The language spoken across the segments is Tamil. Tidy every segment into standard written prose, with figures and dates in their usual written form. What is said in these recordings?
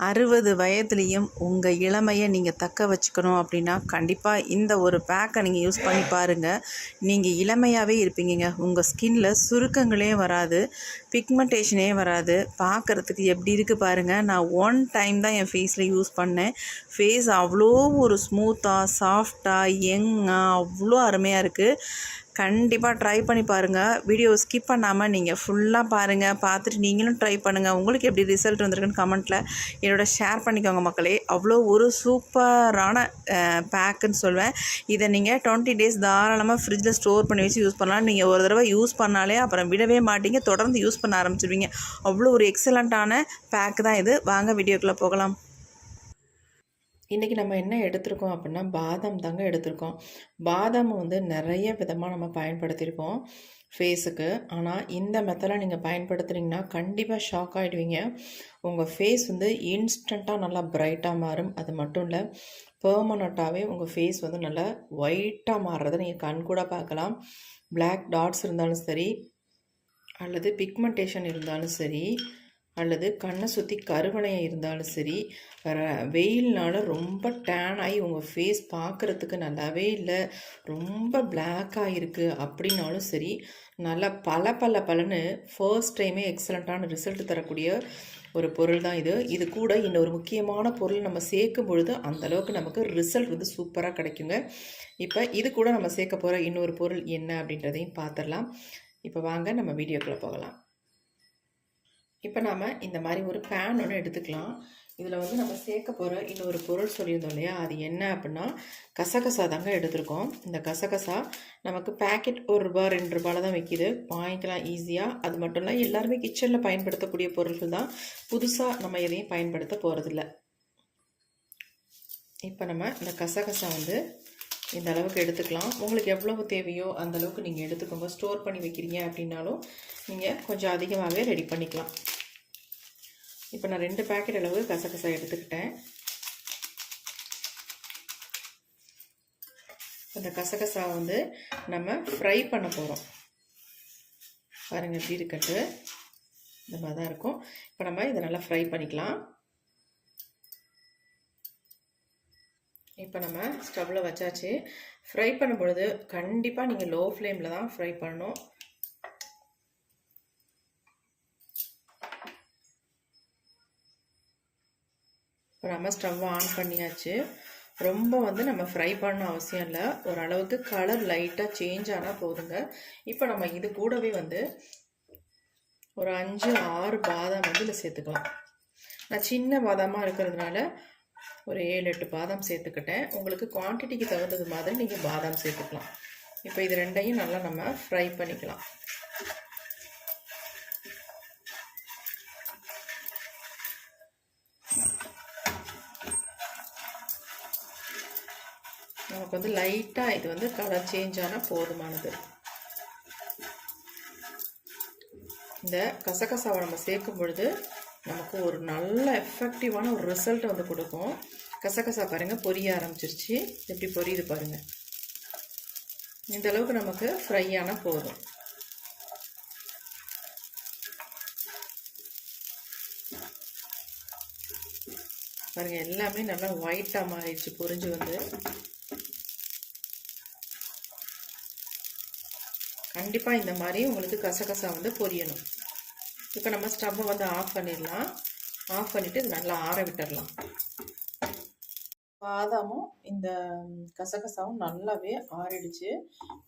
60 வயதுலேயும் உங்கள் இளமையை நீங்கள் தக்க வச்சுக்கணும் அப்படின்னா கண்டிப்பாக இந்த ஒரு பேக்கை நீங்கள் யூஸ் பண்ணி பாருங்கள். நீங்கள் இளமையாகவே இருப்பீங்க. உங்கள் ஸ்கின்னில் சுருக்கங்களே வராது, பிக்மெண்டேஷனே வராது. பார்க்குறதுக்கு எப்படி இருக்குது பாருங்கள். நான் 1 டைம் தான் என் ஃபேஸில் யூஸ் பண்ணேன். ஃபேஸ் அவ்வளோ ஒரு ஸ்மூத்தாக, சாஃப்டாக, யங்காக அவ்வளோ அருமையாக இருக்குது. கண்டிப்பாக ட்ரை பண்ணி பாருங்கள். வீடியோ ஸ்கிப் பண்ணாமல் நீங்கள் ஃபுல்லாக பாருங்கள். பார்த்துட்டு நீங்களும் ட்ரை பண்ணுங்கள். உங்களுக்கு எப்படி ரிசல்ட் வந்திருக்குன்னு கமெண்ட்டில் என்னோட ஷேர் பண்ணிக்கோங்க மக்களே. அவ்வளோ ஒரு சூப்பரான பேக்குன்னு சொல்வேன். இதை நீங்கள் 20 டேஸ் தாராளமாக ஃப்ரிட்ஜில் ஸ்டோர் பண்ணி வச்சு யூஸ் பண்ணலாம். நீங்கள் ஒரு தடவை யூஸ் பண்ணாலே அப்புறம் விடவே மாட்டீங்க, தொடர்ந்து யூஸ் பண்ண ஆரம்பிச்சிடுவீங்க. அவ்வளோ ஒரு எக்ஸலண்ட்டான பேக்கு தான் இது. வாங்க வீடியோக்குள்ளே போகலாம். இன்றைக்கி நம்ம என்ன எடுத்திருக்கோம் அப்படின்னா பாதாம் தாங்க எடுத்திருக்கோம். பாதாம் வந்து நிறைய விதமாக நம்ம பயன்படுத்தியிருக்கோம் ஃபேஸுக்கு. ஆனால் இந்த மெத்தடை நீங்கள் பயன்படுத்துகிறீங்கன்னா கண்டிப்பாக ஷாக் ஆகிடுவீங்க. உங்கள் ஃபேஸ் வந்து இன்ஸ்டண்ட்டாக நல்லா பிரைட்டாக மாறும். அது மட்டும் இல்லை, பெர்மனண்ட்டாகவே உங்கள் ஃபேஸ் வந்து நல்லா ஒயிட்டாக மாறுறதை நீங்கள் கண் கூட பார்க்கலாம். பிளாக் டாட்ஸ் இருந்தாலும் சரி, அல்லது பிக்மெண்டேஷன் இருந்தாலும் சரி, அல்லது கண்ணை சுற்றி கருவளையம் இருந்தாலும் சரி, வெயில்னால் ரொம்ப டேன் ஆகி உங்கள் ஃபேஸ் பார்க்குறதுக்கு நல்லாவே இல்லை, ரொம்ப பிளாக்காக இருக்குது அப்படின்னாலும் சரி, நல்லா பலன்னு ஃபர்ஸ்ட் டைமே எக்ஸலண்ட்டான ரிசல்ட் தரக்கூடிய ஒரு பொருள் தான் இது. இது கூட இன்னொரு முக்கியமான பொருள் நம்ம சேர்க்கும் பொழுது அந்தளவுக்கு நமக்கு ரிசல்ட் வந்து சூப்பராக கிடைக்குங்க. இப்போ இது கூட நம்ம சேர்க்க போகிற இன்னொரு பொருள் என்ன அப்படின்றதையும் பார்த்துடலாம். இப்போ வாங்க நம்ம வீடியோக்குள்ளே போகலாம். இப்போ நாம் இந்த மாதிரி ஒரு பேன் ஒன்று எடுத்துக்கலாம். இதில் வந்து நம்ம சேர்க்க போகிற இன்னொரு பொருள் சொல்லியிருந்தோம் இல்லையா, அது என்ன அப்படின்னா கசகசா தாங்க எடுத்திருக்கோம். இந்த கசகசா நமக்கு பேக்கெட் ₹1 ₹2 தான் விற்கிது, வாங்கிக்கலாம் ஈஸியாக. அது மட்டும் இல்லை, எல்லாருமே கிச்சனில் பயன்படுத்தக்கூடிய பொருட்கள் தான், புதுசாக நம்ம எதையும் பயன்படுத்த போகிறதில்ல. இப்போ நம்ம இந்த கசகசா வந்து இந்த அளவுக்கு எடுத்துக்கலாம். உங்களுக்கு எவ்வளவு தேவையோ அந்த அளவுக்கு நீங்கள் எடுத்துக்கோங்க. ஸ்டோர் பண்ணி வைக்கிறீங்க அப்படின்னாலும் நீங்கள் கொஞ்சம் அதிகமாகவே ரெடி பண்ணிக்கலாம். இப்போ நான் 2 பேக்கெட் அளவு கசகசா எடுத்துக்கிட்டேன். அந்த கசகசா வந்து நம்ம ஃப்ரை பண்ண போகிறோம். பாருங்கள் எப்படி இருக்கட்டு, இந்த மாதிரி தான் இருக்கும். இப்போ நம்ம இதை நல்லா ஃப்ரை பண்ணிக்கலாம். இப்போ நம்ம ஸ்டவ்வில் வச்சாச்சு. ஃப்ரை பண்ணும் பொழுது கண்டிப்பாக நீங்கள் லோ ஃப்ளேமில் தான் ஃப்ரை பண்ணணும். இப்போ நம்ம ஸ்டவ் ஆன் பண்ணியாச்சு. ரொம்ப வந்து நம்ம ஃப்ரை பண்ண அவசியம் இல்லை, ஓரளவுக்கு கலர் லைட்டாக சேஞ்ச் ஆனால் போதுங்க. இப்போ நம்ம இது கூடவே வந்து ஒரு 5-6 பாதாம் வந்து இதில் சேர்த்துக்கலாம். நான் சின்ன பாதாமாக இருக்கிறதுனால ஒரு 7-8 பாதாம் சேர்த்துக்கிட்டேன். உங்களுக்கு குவான்டிட்டிக்கு தகுந்தது மாதிரி நீங்கள் பாதாம் சேர்த்துக்கலாம். இப்போ இது ரெண்டையும் நல்லா நம்ம ஃப்ரை பண்ணிக்கலாம். நமக்கு வந்து லைட்டாக இது வந்து கலர் சேஞ்ச் ஆனால் போதுமானது. இந்த கசகசாவை நம்ம சேர்க்கும் பொழுது நமக்கு ஒரு நல்ல எஃபெக்டிவான ஒரு ரிசல்ட் வந்து கொடுக்கும். கசகசா பாருங்கள் பொரிய ஆரம்பிச்சிருச்சு, எப்படி பொரியுது பாருங்கள். இந்த அளவுக்கு நமக்கு ஃப்ரை ஆனால் போதும். பாருங்கள் எல்லாமே நல்லா ஒயிட்டாக மாறிடுச்சு பொரிஞ்சு வந்து. கண்டிப்பாக இந்த மாதிரி உங்களுக்கு கசகசா வந்து பொரியணும். இப்போ நம்ம ஸ்டவ்வை வந்து ஆஃப் பண்ணிடலாம். ஆஃப் பண்ணிவிட்டு இது நல்லா ஆற விட்டுடலாம். பாதாமும் இந்த கசகசாவும் நல்லாவே ஆறிடுச்சு.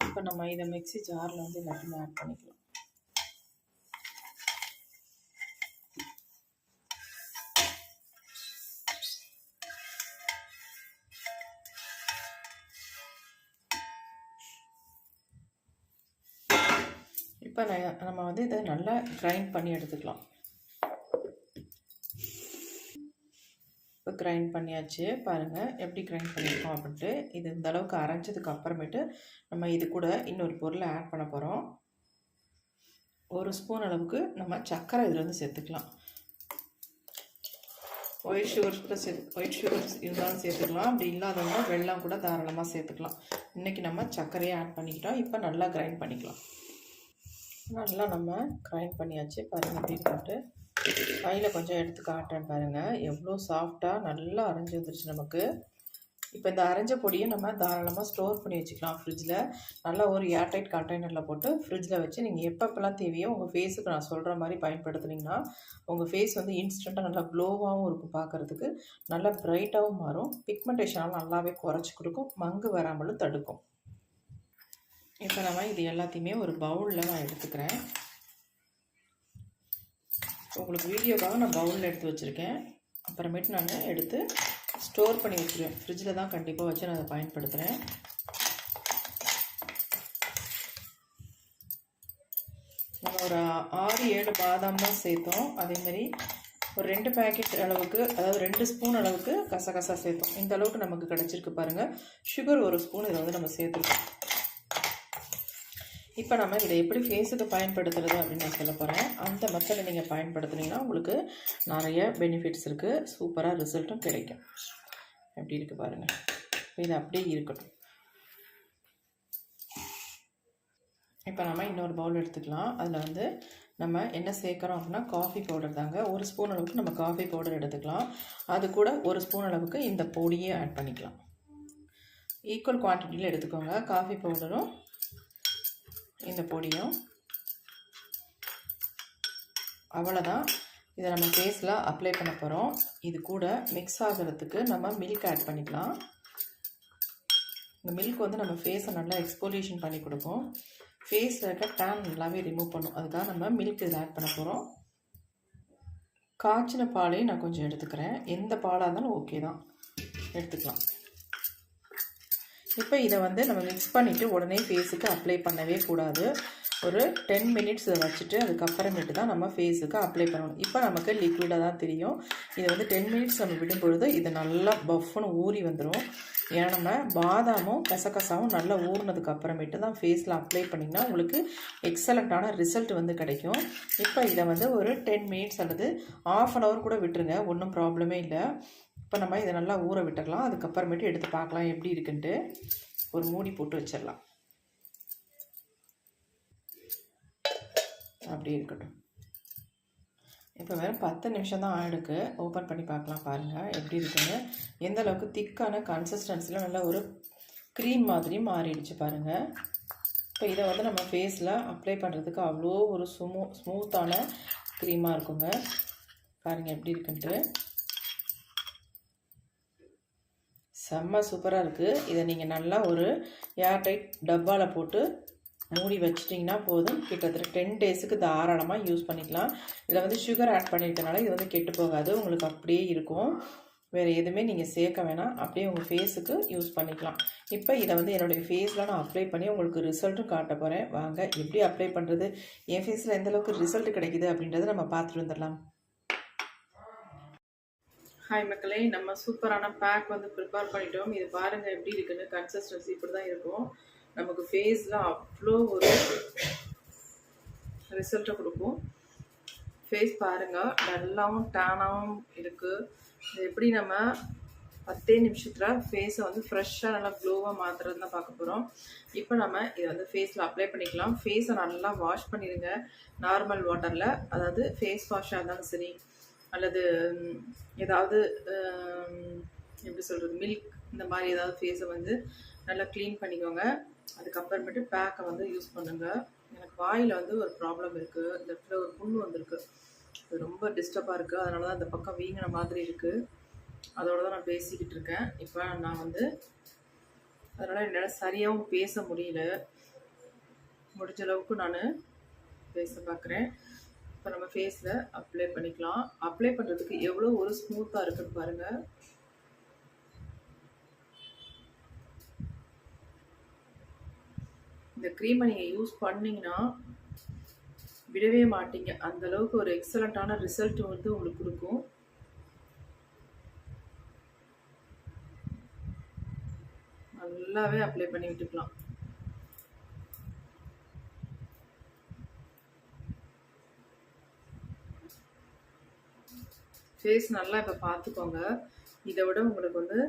இப்போ நம்ம இதை மிக்ஸி ஜாரில் வந்து எல்லாத்தையுமே ஆட் பண்ணிக்கலாம். இப்போ நம்ம வந்து இதை நல்லா கிரைண்ட் பண்ணி எடுத்துக்கலாம். இப்போ கிரைண்ட் பண்ணியாச்சு. பாருங்கள் எப்படி கிரைண்ட் பண்ணியிருக்கோம் அப்படின்ட்டு. இது இந்த அளவுக்கு அரைஞ்சதுக்கு அப்புறமேட்டு நம்ம இது கூட இன்னொரு பொருளை ஆட் பண்ண போகிறோம். 1 ஸ்பூன் அளவுக்கு நம்ம சர்க்கரை இதில் வந்து சேர்த்துக்கலாம். ஒயிட் சுகர்ஸ் இருந்தாலும் சேர்த்துக்கலாம், அப்படி இல்லாதவங்க வெல்லம் கூட தாராளமாக சேர்த்துக்கலாம். இன்றைக்கி நம்ம சர்க்கரையை ஆட் பண்ணிக்கிட்டோம். இப்போ நல்லா கிரைண்ட் பண்ணிக்கலாம். நல்லா நம்ம கிரைண்ட் பண்ணியாச்சு. பாருங்கள் எப்படி இருக்குன்ட்டு. கையில் கொஞ்சம் எடுத்து காட்டுறேன் பாருங்கள், எவ்வளோ சாஃப்டாக நல்லா அரைஞ்சி வந்துருச்சு நமக்கு. இப்போ இந்த அரைஞ்ச பொடியை நம்ம தாராளமாக ஸ்டோர் பண்ணி வச்சுக்கலாம் ஃப்ரிட்ஜில். நல்லா ஒரு ஏர்டைட் கண்டெய்னரில் போட்டு ஃப்ரிட்ஜில் வச்சு நீங்கள் எப்பப்பெல்லாம் தேவையோ உங்கள் ஃபேஸுக்கு நான் சொல்கிற மாதிரி பயன்படுத்துனீங்கன்னா உங்கள் ஃபேஸ் வந்து இன்ஸ்டண்ட்டாக நல்லா க்ளோவாகவும் இருக்கும், பார்க்குறதுக்கு நல்லா ப்ரைட்டாகவும் மாறும், பிக்மெண்டேஷனால் நல்லாவே குறைச்சி கொடுக்கும், மங்கு வராமலும் தடுக்கும். இப்போ நம்ம இது எல்லாத்தையுமே ஒரு பவுலில் நான் எடுத்துக்கிறேன். உங்களுக்கு வீடியோக்காக நான் பவுலில் எடுத்து வச்சுருக்கேன். அப்புறமேட்டு நான் எடுத்து ஸ்டோர் பண்ணி வச்சுருவேன். ஃப்ரிட்ஜில் தான் கண்டிப்பாக வச்சு நான் அதை பயன்படுத்துகிறேன். நம்ம ஒரு 6-7 பாதாம் தான் சேர்த்தோம். அதேமாதிரி ஒரு 2 பேக்கெட் அளவுக்கு, அதாவது 2 ஸ்பூன் அளவுக்கு கசகசா சேர்த்தோம். இந்த அளவுக்கு நமக்கு கிடச்சிருக்கு பாருங்கள். சுகர் 1 ஸ்பூன் இதை வந்து நம்ம சேர்த்துருக்கோம். இப்போ நம்ம இதை எப்படி ஃபேஸுக்கு பயன்படுத்துறது அப்படின்னு நான் சொல்ல போகிறேன். அந்த மெத்தடை நீங்கள் பயன்படுத்துனீங்கன்னா உங்களுக்கு நிறைய பெனிஃபிட்ஸ் இருக்குது, சூப்பராக ரிசல்ட்டும் கிடைக்கும். எப்படி இருக்குது பாருங்கள். இது அப்படியே இருக்கட்டும். இப்போ நம்ம இன்னொரு பவுல் எடுத்துக்கலாம். அதில் வந்து நம்ம என்ன சேர்க்குறோம் அப்படின்னா காஃபி பவுடர் தாங்க. 1 ஸ்பூன் அளவுக்கு நம்ம காஃபி பவுடர் எடுத்துக்கலாம். அது கூட 1 ஸ்பூன் அளவுக்கு இந்த பொடியை ஆட் பண்ணிக்கலாம். ஈக்குவல் குவான்டிட்டியில் எடுத்துக்கோங்க, காஃபி பவுடரும் இந்த பொடியும். அவ்வளோதான். இதை நம்ம ஃபேஸில் அப்ளை பண்ண போகிறோம். இது கூட மிக்ஸ் ஆகிறதுக்கு நம்ம மில்க் ஆட் பண்ணிக்கலாம். இந்த மில்க் வந்து நம்ம ஃபேஸை நல்லா எக்ஸ்போலியூஷன் பண்ணி கொடுக்கும், ஃபேஸில் இருக்க டேன் நல்லாவே ரிமூவ் பண்ணும். அதுக்காக நம்ம மில்க் இதில் ஆட் பண்ண போகிறோம். காய்ச்சின பாலையும் நான் கொஞ்சம் எடுத்துக்கிறேன். எந்த பாலாக இருந்தாலும் ஓகே தான், எடுத்துக்கலாம். இப்போ இதை வந்து நம்ம மிக்ஸ் பண்ணிவிட்டு உடனே ஃபேஸுக்கு அப்ளை பண்ணவே கூடாது. ஒரு 10 மினிட்ஸ் இதை வச்சுட்டு அதுக்கப்புறமேட்டு தான் நம்ம ஃபேஸுக்கு அப்ளை பண்ணணும். இப்போ நமக்கு லிக்விடாக தான் தெரியும். இதை வந்து 10 மினிட்ஸ் நம்ம விடும்பொழுது இது நல்லா பஃப்னு ஊறி வந்துடும். ஏன்னா நம்ம பாதாமும் கசகசாவும் நல்லா ஊறினதுக்கு அப்புறமேட்டு தான் ஃபேஸில் அப்ளை பண்ணிங்கன்னா உங்களுக்கு எக்ஸலண்ட்டான ரிசல்ட் வந்து கிடைக்கும். இப்போ இதை வந்து ஒரு 10 மினிட்ஸ் அல்லது ½ அன் ஹவர் கூட விட்டுருங்க, ஒன்றும் ப்ராப்ளமே இல்லை. இப்போ நம்ம இதை நல்லா ஊற விட்டுடலாம். அதுக்கப்புறமேட்டு எடுத்து பார்க்கலாம் எப்படி இருக்குன்ட்டு. ஒரு மூடி போட்டு வச்சிடலாம். அப்படி இருக்கட்டும். இப்போ வேறு 10 நிமிஷம் தான் ஆயிடுக்கு. ஓப்பன் பண்ணி பார்க்கலாம் பாருங்கள் எப்படி இருக்குன்னு. எந்த அளவுக்கு திக்கான கன்சிஸ்டன்சியில் நல்லா ஒரு க்ரீம் மாதிரி மாறிடுச்சு பாருங்கள். இப்போ இதை வந்து நம்ம ஃபேஸில் அப்ளை பண்ணுறதுக்கு அவ்வளோ ஒரு ஸ்மூத்தான க்ரீமாக இருக்குங்க. பாருங்கள் எப்படி இருக்குன்ட்டு. செம்ம சூப்பராக இருக்குது. இதை நீங்கள் நல்லா ஒரு ஏர்டைட் டப்பாவில் போட்டு மூடி வச்சிட்டிங்கன்னா போதும். கிட்டத்தட்ட 10 டேஸுக்கு தாராளமாக யூஸ் பண்ணிக்கலாம். இதில் வந்து சுகர் ஆட் பண்ணியிருக்கனால இது வந்து கெட்டு போகாது, உங்களுக்கு அப்படியே இருக்கும். வேறு எதுவுமே நீங்கள் சேர்க்க வேணாம், அப்படியே உங்கள் ஃபேஸுக்கு யூஸ் பண்ணிக்கலாம். இப்போ இதை வந்து என்னுடைய ஃபேஸில் நான் அப்ளை பண்ணி உங்களுக்கு ரிசல்ட்டும் காட்ட போகிறேன். வாங்க எப்படி அப்ளை பண்ணுறது, என் ஃபேஸில் எந்தளவுக்கு ரிசல்ட் கிடைக்குது அப்படின்றத நம்ம பார்த்துட்டு வந்துடலாம். ஹாய் மக்களே, நம்ம சூப்பரான பேக் வந்து ப்ரிப்பேர் பண்ணிட்டோம். இது பாருங்கள் எப்படி இருக்குன்னு. கன்சிஸ்டன்சி இப்படி தான் இருக்கும். நமக்கு ஃபேஸில் அவ்வளோ ஒரு ரிசல்ட்டை கொடுக்கும். ஃபேஸ் பாருங்கள் நல்லாவும் டேனாகவும் இருக்குது. இது எப்படி நம்ம 10 நிமிஷத்தில் ஃபேஸை வந்து ஃப்ரெஷ்ஷாக நல்லா க்ளோவாக மாற்றுறது தான் பார்க்க போகிறோம். இப்போ நம்ம இதை வந்து ஃபேஸில் அப்ளை பண்ணிக்கலாம். ஃபேஸை நல்லா வாஷ் பண்ணிடுங்க நார்மல் வாட்டரில், அதாவது ஃபேஸ் வாஷாக இருந்தாலும் சரி, அல்லது ஏதாவது எப்படி சொல்கிறது மில்க் இந்த மாதிரி ஏதாவது ஃபேஸை வந்து நல்லா க்ளீன் பண்ணிக்கோங்க. அதுக்கப்புறமேட்டு பேக்கை வந்து யூஸ் பண்ணுங்கள். எனக்கு வாயில் வந்து ஒரு ப்ராப்ளம் இருக்குது, இந்த இடத்துல ஒரு புண்ணு வந்திருக்கு, அது ரொம்ப டிஸ்டர்பாக இருக்குது. அதனால தான் இந்த பக்கம் வீங்கின மாதிரி இருக்குது. அதோட தான் நான் பேசிக்கிட்டு இருக்கேன். இப்போ நான் வந்து அதனால் என்னால் சரியாகவும் பேச முடியல. முடிஞ்ச அளவுக்கு நான் பேச பார்க்குறேன். இப்போ நம்ம ஃபேஸில் அப்ளை பண்ணிக்கலாம். அப்ளை பண்ணுறதுக்கு எவ்வளோ ஒரு ஸ்மூத்தாக இருக்குன்னு பாருங்கள். இந்த க்ரீமை நீங்கள் யூஸ் பண்ணிங்கன்னா விடவே மாட்டீங்க. அந்தளவுக்கு ஒரு எக்ஸலண்ட்டான ரிசல்ட் வந்து உங்களுக்கு கொடுக்கும். நல்லாவே அப்ளை பண்ணி விட்டுக்கலாம். ஃபேஸ் நல்லா இப்போ பார்த்துக்கோங்க. இதை விட உங்களுக்கு வந்து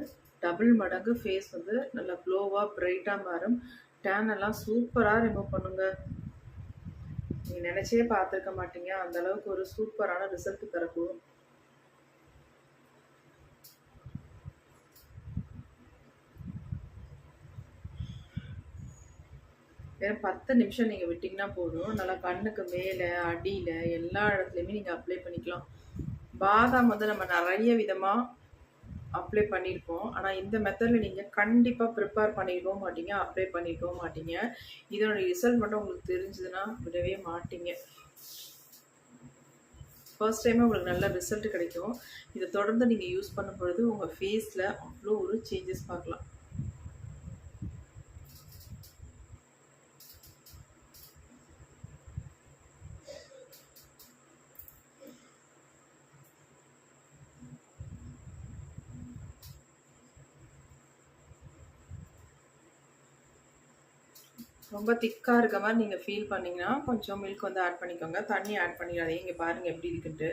டபுள் மடங்கு ஃபேஸ் வந்து நல்லா க்ளோவாக ப்ரைட்டாக மாறும். டேன் எல்லாம் சூப்பராக ரிமூவ் பண்ணுங்க. நீங்கள் நினச்சே பார்த்துருக்க மாட்டீங்க, அந்த அளவுக்கு ஒரு சூப்பரான ரிசல்ட் தரக்கூடும். வெறும் 10 நிமிஷம் நீங்கள் விட்டிங்கன்னா போதும். நல்லா கண்ணுக்கு மேலே அடியில் எல்லா இடத்துலையுமே நீங்கள் அப்ளை பண்ணிக்கலாம். பாதாம் வந்து நம்ம நிறைய விதமாக அப்ளை பண்ணியிருப்போம். ஆனால் இந்த மெத்தடில் நீங்கள் கண்டிப்பாக ப்ரிப்பேர் பண்ணிருக்கவும் மாட்டீங்க, அப்ளை பண்ணிருக்கவும் மாட்டீங்க. இதோட ரிசல்ட் மட்டும் உங்களுக்கு தெரிஞ்சதுன்னா விடவே மாட்டீங்க. ஃபர்ஸ்ட் டைமே உங்களுக்கு நல்ல ரிசல்ட் கிடைக்கும். இதை தொடர்ந்து நீங்கள் யூஸ் பண்ணும் பொழுது உங்கள் ஃபேஸில் அவ்வளோ ஒரு சேஞ்சஸ் பார்க்கலாம். ரொம்ப திக்காக இருக்க மாதிரி நீங்கள் ஃபீல் பண்ணிங்கன்னா கொஞ்சம் மில்க் வந்து ஆட் பண்ணிக்கோங்க. தண்ணி ஆட் பண்ணிடாதீங்க. இங்கே பாருங்கள் எப்படி இருக்குன்ட்டு.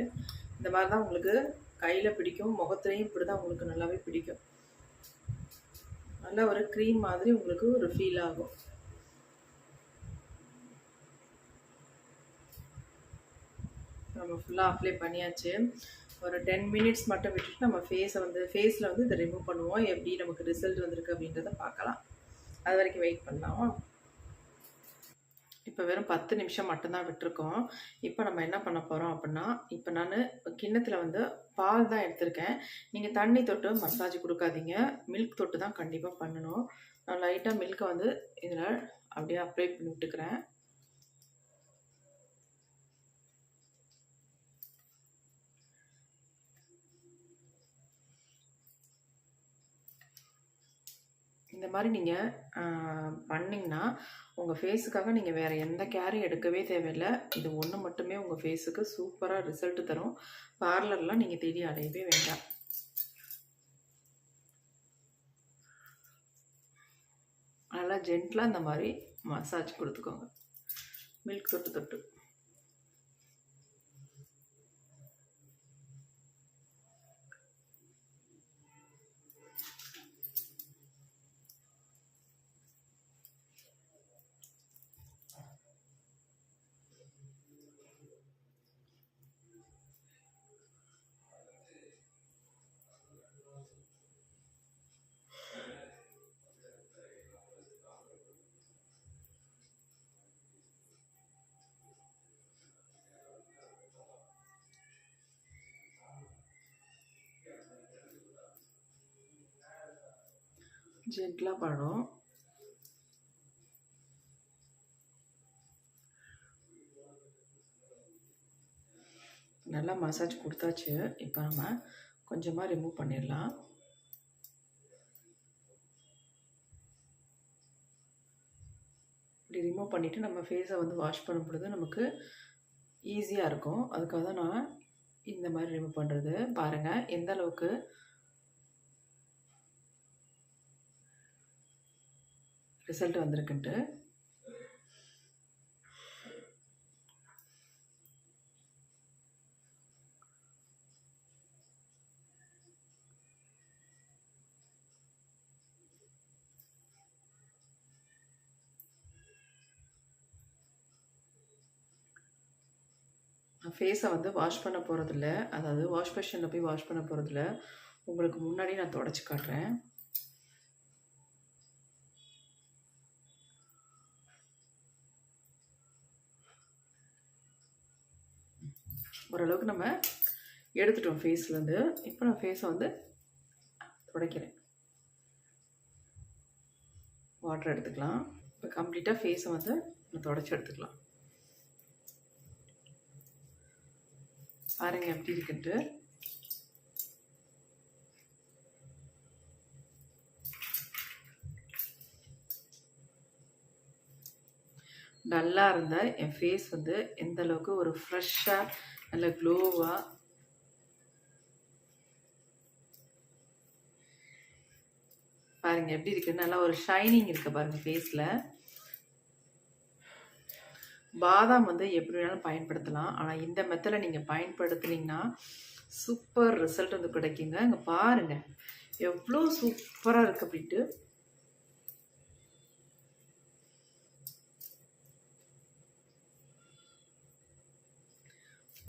இந்த மாதிரி தான் உங்களுக்கு கையில் பிடிக்கும், முகத்துலேயும் இப்படி தான் உங்களுக்கு நல்லாவே பிடிக்கும். நல்லா ஒரு க்ரீம் மாதிரி உங்களுக்கு ஒரு ஃபீல் ஆகும். நம்ம ஃபுல்லாக அப்ளை பண்ணியாச்சு. ஒரு 10 மினிட்ஸ் மட்டும் விட்டுட்டு நம்ம ஃபேஸில் வந்து இதை ரிமூவ் பண்ணுவோம். எப்படி நமக்கு ரிசல்ட் வந்திருக்கு அப்படின்றத பார்க்கலாம். அது வரைக்கும் வெயிட் பண்ணலாம். இப்போ வெறும் 10 நிமிஷம் மட்டும்தான் விட்டுருக்கோம். இப்போ நம்ம என்ன பண்ண போகிறோம் அப்படின்னா, இப்போ நான் கிண்ணத்தில் வந்து பால் தான் எடுத்திருக்கேன். நீங்கள் தண்ணி தொட்டு மசாஜ் கொடுக்காதீங்க, மில்க் தொட்டு தான் கண்டிப்பாக பண்ணணும். நான் லைட்டாக மில்கை வந்து இதில் அப்படியே அப்ளை பண்ணி விட்டுக்கிறேன். இந்த மாதிரி நீங்கள் பண்ணிங்கன்னா உங்கள் ஃபேஸுக்காக நீங்கள் வேறு எந்த கேரும் எடுக்கவே தேவையில்லை. இது ஒன்று மட்டுமே உங்கள் ஃபேஸுக்கு சூப்பராக ரிசல்ட் தரும். பார்லர்லாம் நீங்கள் தேடி அடையவே வேண்டாம். நல்லா ஜென்டலாக இந்த மாதிரி மசாஜ் கொடுத்துக்கோங்க, மில்க் தொட்டு தொட்டு. ஜென்டலாக பண்ணணும். நல்லா மசாஜ் கொடுத்தாச்சு. இப்போ நம்ம கொஞ்சமாக ரிமூவ் பண்ணிடலாம். இப்படி ரிமூவ் பண்ணிவிட்டு நம்ம ஃபேஸை வந்து வாஷ் பண்ணும் பொழுது நமக்கு ஈஸியாக இருக்கும். அதுக்காக தான் நான் இந்த மாதிரி ரிமூவ் பண்ணுறது. பாருங்கள் எந்த அளவுக்கு ரிசல்ட் வந்திருக்குன்ட்டு. நான் ஃபேஸை வந்து வாஷ் பண்ண போகிறதில்ல, அதாவது வாஷ் பேஷனில் போய் வாஷ் பண்ண போகிறதில்ல. உங்களுக்கு முன்னாடி நான் தொடச்சி காட்டுறேன். ஓரளவுக்கு நம்ம எடுத்துட்டோம் ஃபேஸ்லேருந்து. இப்போ நான் ஃபேஸை வந்து துடைக்கிறேன். வாட்டர் எடுத்துக்கலாம். இப்போ கம்ப்ளீட்டாக ஃபேஸை வந்து நம்ம தொடச்சி எடுத்துக்கலாம். பாருங்க எப்படி இருக்குன்ட்டு. நல்லா இருந்த என் ஃபேஸ் வந்து எந்த அளவுக்கு ஒரு ஃப்ரெஷ்ஷாக நல்ல க்ளோவாக பாருங்க எப்படி இருக்கு. நல்லா ஒரு ஷைனிங் இருக்கு பாருங்க ஃபேஸில். பாதாம் வந்து எப்படி வேணாலும் பயன்படுத்தலாம், ஆனால் இந்த மெத்தடில் நீங்கள் பயன்படுத்துனீங்கன்னா சூப்பர் ரிசல்ட் வந்து கிடைக்குங்க. இங்கே பாருங்கள் எவ்வளோ சூப்பராக இருக்குது அப்படின்ட்டு.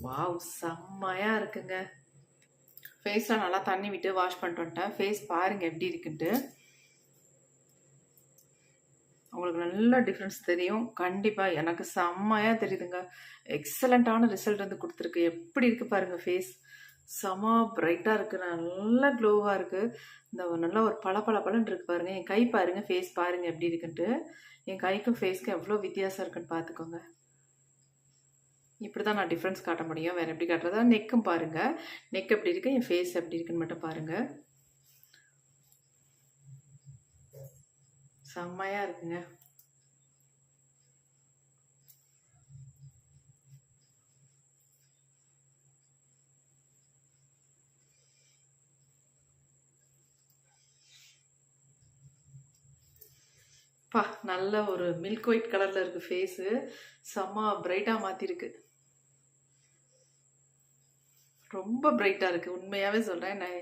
வாவ், செம்மையாக இருக்குங்க. ஃபேஸ்லாம் நல்லா தண்ணி விட்டு வாஷ் பண்ணிட்டு வந்துட்டேன். ஃபேஸ் பாருங்கள் எப்படி இருக்குன்ட்டு. உங்களுக்கு நல்ல டிஃப்ரென்ஸ் தெரியும். கண்டிப்பாக எனக்கு செம்மையாக தெரியுதுங்க. எக்ஸலண்ட்டான ரிசல்ட் வந்து கொடுத்துருக்கு. எப்படி இருக்குது பாருங்கள் ஃபேஸ். செம பிரைட்டாக இருக்குது, நல்லா க்ளோவாக இருக்குது. இந்த நல்லா ஒரு பளபளன்னு இருக்கு பாருங்கள். என் கை பாருங்கள், ஃபேஸ் பாருங்கள் எப்படி இருக்குன்ட்டு. என் கைக்கும் ஃபேஸ்க்கும் எவ்வளோ வித்தியாசம் இருக்குன்னு பார்த்துக்கோங்க. இப்படி தான் நான் டிஃப்ரென்ஸ் காட்ட முடியும். வேறு எப்படி காட்டுறதா? நெக்கும் பாருங்கள், நெக் எப்படி இருக்குது, என் ஃபேஸ் எப்படி இருக்குன்னு மட்டும் பாருங்கள். செம்மையாக இருக்குங்க. பா, நல்ல ஒரு மில்க் ஒயிட் கலரில் இருக்குது ஃபேஸு. செம்ம பிரைட்டாக மாற்றிருக்கு. ரொம்ப பிரைட்டாக இருக்குது. உண்மையாகவே சொல்கிறேன், நான்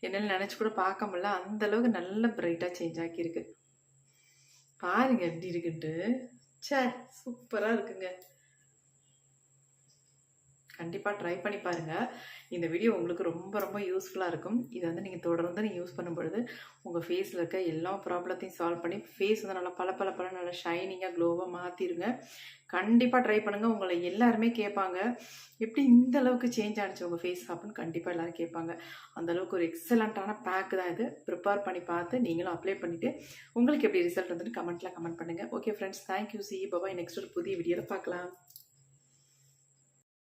என்னால் நினச்சி கூட பார்க்க முடியல. அந்தளவுக்கு நல்ல பிரைட்டாக சேஞ்ச் ஆக்கியிருக்கு. பாருங்க எப்படி இருக்குன்ட்டு. சே, சூப்பராக இருக்குங்க. கண்டிப்பாக ட்ரை பண்ணி பாருங்கள். இந்த வீடியோ உங்களுக்கு ரொம்ப யூஸ்ஃபுல்லாக இருக்கும். இதை வந்து நீங்கள் தொடர்ந்து நீங்கள் யூஸ் பண்ணும்பொழுது உங்கள் ஃபேஸில் இருக்க எல்லா ப்ராப்ளத்தையும் சால்வ் பண்ணி ஃபேஸ் வந்து நல்லா பல நல்லா ஷைனிங்காக க்ளோவாக மாற்றிடுங்க. கண்டிப்பாக ட்ரை பண்ணுங்கள். உங்களை எல்லாருமே கேட்பாங்க, எப்படி இந்த அளவுக்கு சேஞ்ச் ஆனிச்சு உங்கள் ஃபேஸ் அப்படின்னு கண்டிப்பாக எல்லோரும் கேட்பாங்க. அந்தளவுக்கு ஒரு எக்ஸலண்ட்டான பேக் தான் இது. ப்ரிப்பேர் பண்ணி பார்த்து நீங்களும் அப்ளை பண்ணிவிட்டு உங்களுக்கு எப்படி ரிசல்ட் வந்துட்டு கமெண்ட் பண்ணுங்கள். Okay friends, thank you. See bye bye. Next ஒரு புதிய வீடியோவில் பார்க்கலாம்.